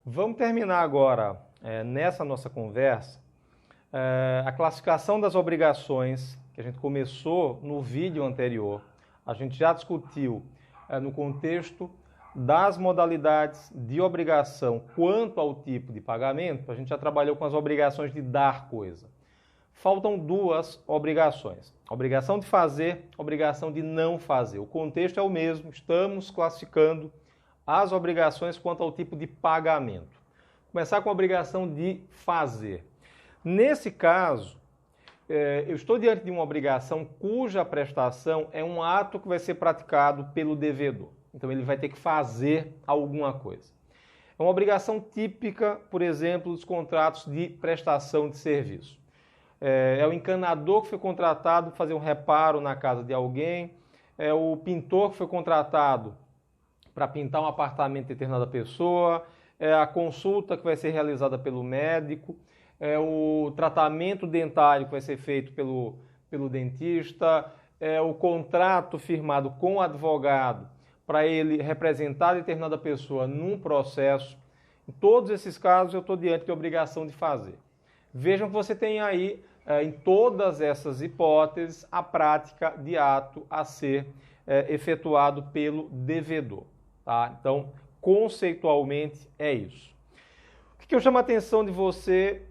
Vamos terminar agora, nessa nossa conversa, a classificação das obrigações que a gente começou no vídeo anterior. A gente já discutiu no contexto das modalidades de obrigação quanto ao tipo de pagamento. A gente já trabalhou com as obrigações de dar coisa. Faltam duas obrigações: obrigação de fazer, obrigação de não fazer. O contexto é o mesmo, estamos classificando as obrigações quanto ao tipo de pagamento. Começar com a obrigação de fazer. Nesse caso, eu estou diante de uma obrigação cuja prestação é um ato que vai ser praticado pelo devedor. Então ele vai ter que fazer alguma coisa. É uma obrigação típica, por exemplo, dos contratos de prestação de serviço. É o encanador que foi contratado para fazer um reparo na casa de alguém, é o pintor que foi contratado para pintar um apartamento de determinada pessoa, é a consulta que vai ser realizada pelo médico, é o tratamento dentário que vai ser feito pelo dentista, é o contrato firmado com o advogado para ele representar determinada pessoa num processo. Em todos esses casos eu estou diante de obrigação de fazer. Vejam que você tem aí, em todas essas hipóteses, a prática de ato a ser efetuado pelo devedor. Tá? Então, conceitualmente, é isso. O que eu chamo a atenção de você,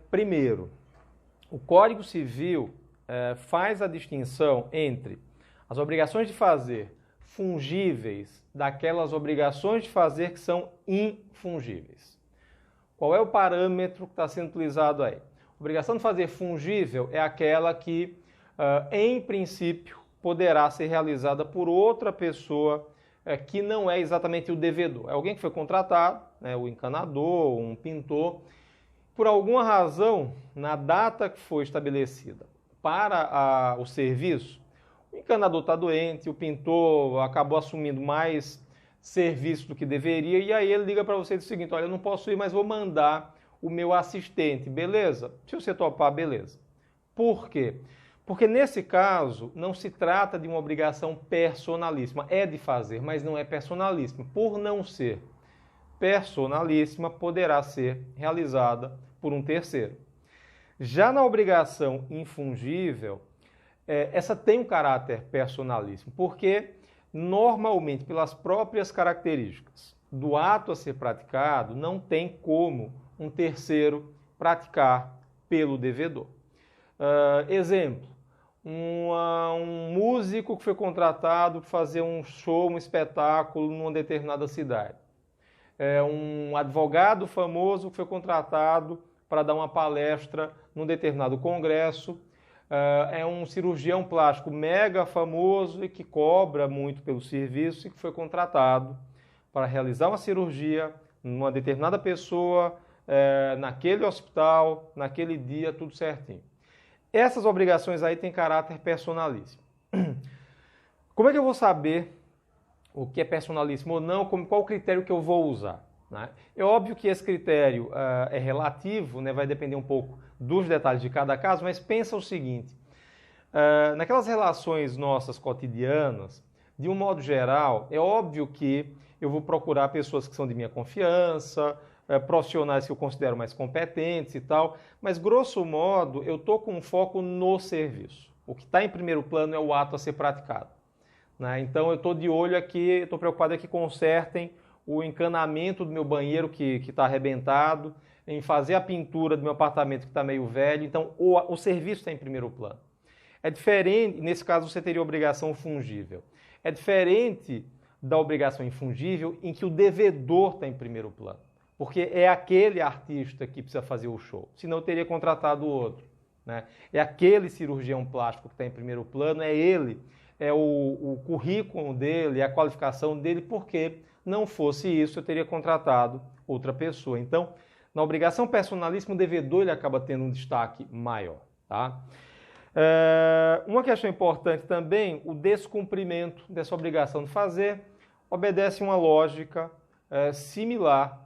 primeiro, o Código Civil faz a distinção entre as obrigações de fazer fungíveis daquelas obrigações de fazer que são infungíveis. Qual é o parâmetro que está sendo utilizado aí? A obrigação de fazer fungível é aquela que, em princípio, poderá ser realizada por outra pessoa que não é exatamente o devedor. É alguém que foi contratado, né, o encanador, um pintor, por alguma razão, na data que foi estabelecida para o serviço, o encanador está doente, o pintor acabou assumindo mais serviço do que deveria, e aí ele liga para você e diz o seguinte: olha, eu não posso ir, mas vou mandar o meu assistente, beleza? Se você topar, beleza. Por quê? Porque nesse caso não se trata de uma obrigação personalíssima, é de fazer, mas não é personalíssima. Por não ser personalíssima, poderá ser realizada por um terceiro. Já na obrigação infungível, essa tem um caráter personalíssimo, porque normalmente, pelas próprias características do ato a ser praticado, não tem como um terceiro praticar pelo devedor. Exemplo, um músico que foi contratado para fazer um show, um espetáculo numa determinada cidade. Um advogado famoso que foi contratado para dar uma palestra num determinado congresso. É um cirurgião plástico mega famoso e que cobra muito pelo serviço e que foi contratado para realizar uma cirurgia numa determinada pessoa, naquele hospital, naquele dia, tudo certinho. Essas obrigações aí têm caráter personalíssimo. Como é que eu vou saber o que é personalíssimo ou não? Qual o critério que eu vou usar? Né? É óbvio que esse critério é relativo, né? Vai depender um pouco dos detalhes de cada caso, mas pensa o seguinte: naquelas relações nossas cotidianas, de um modo geral, é óbvio que eu vou procurar pessoas que são de minha confiança, profissionais que eu considero mais competentes e tal, mas grosso modo eu estou com um foco no serviço. O que está em primeiro plano é o ato a ser praticado. Né? Então eu estou de olho aqui, estou preocupado é que consertem o encanamento do meu banheiro que está arrebentado, em fazer a pintura do meu apartamento que está meio velho. Então o serviço está em primeiro plano. É diferente, nesse caso você teria obrigação fungível. É diferente da obrigação infungível em que o devedor está em primeiro plano. Porque é aquele artista que precisa fazer o show, senão eu teria contratado outro. Né? É aquele cirurgião plástico que está em primeiro plano, é ele, é o currículo dele, é a qualificação dele, porque não fosse isso eu teria contratado outra pessoa. Então, na obrigação personalíssima, o devedor ele acaba tendo um destaque maior. Tá? Uma questão importante também, o descumprimento dessa obrigação de fazer obedece uma lógica similar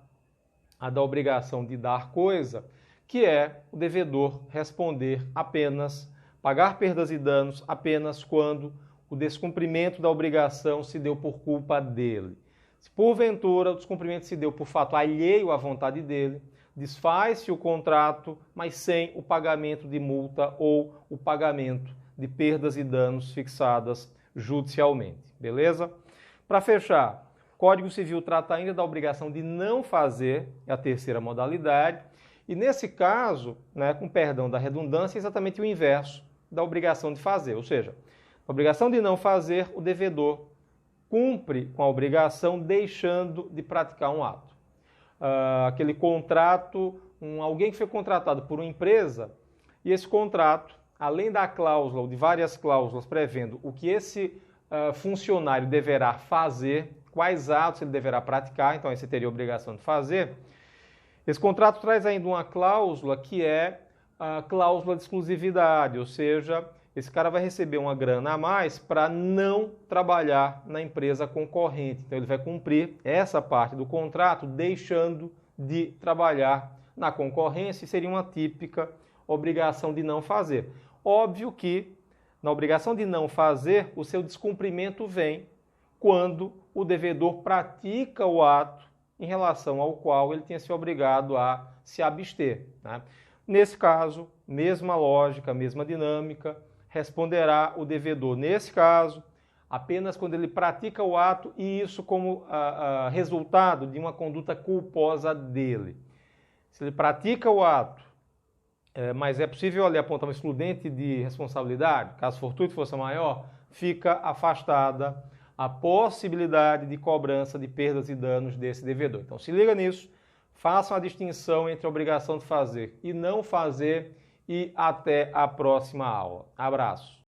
à da obrigação de dar coisa, que é o devedor responder apenas, pagar perdas e danos apenas quando o descumprimento da obrigação se deu por culpa dele. Se porventura o descumprimento se deu por fato alheio à vontade dele, desfaz-se o contrato, mas sem o pagamento de multa ou o pagamento de perdas e danos fixadas judicialmente. Beleza? Para fechar, o Código Civil trata ainda da obrigação de não fazer, é a terceira modalidade, e nesse caso, né, com perdão da redundância, é exatamente o inverso da obrigação de fazer, ou seja, a obrigação de não fazer, o devedor cumpre com a obrigação deixando de praticar um ato. Aquele contrato, alguém que foi contratado por uma empresa, e esse contrato, além da cláusula ou de várias cláusulas prevendo o que esse funcionário deverá fazer, quais atos ele deverá praticar, então esse teria a obrigação de fazer, esse contrato traz ainda uma cláusula que é a cláusula de exclusividade, ou seja, esse cara vai receber uma grana a mais para não trabalhar na empresa concorrente. Então ele vai cumprir essa parte do contrato deixando de trabalhar na concorrência e seria uma típica obrigação de não fazer. Óbvio que na obrigação de não fazer, o seu descumprimento vem quando o devedor pratica o ato em relação ao qual ele tinha se obrigado a se abster, né? Nesse caso, mesma lógica, mesma dinâmica, responderá o devedor, nesse caso, apenas quando ele pratica o ato e isso como resultado de uma conduta culposa dele. Se ele pratica o ato, mas é possível ali apontar um excludente de responsabilidade, caso fortuito força maior, fica afastada a possibilidade de cobrança de perdas e danos desse devedor. Então se liga nisso, façam a distinção entre a obrigação de fazer e não fazer e até a próxima aula. Abraço!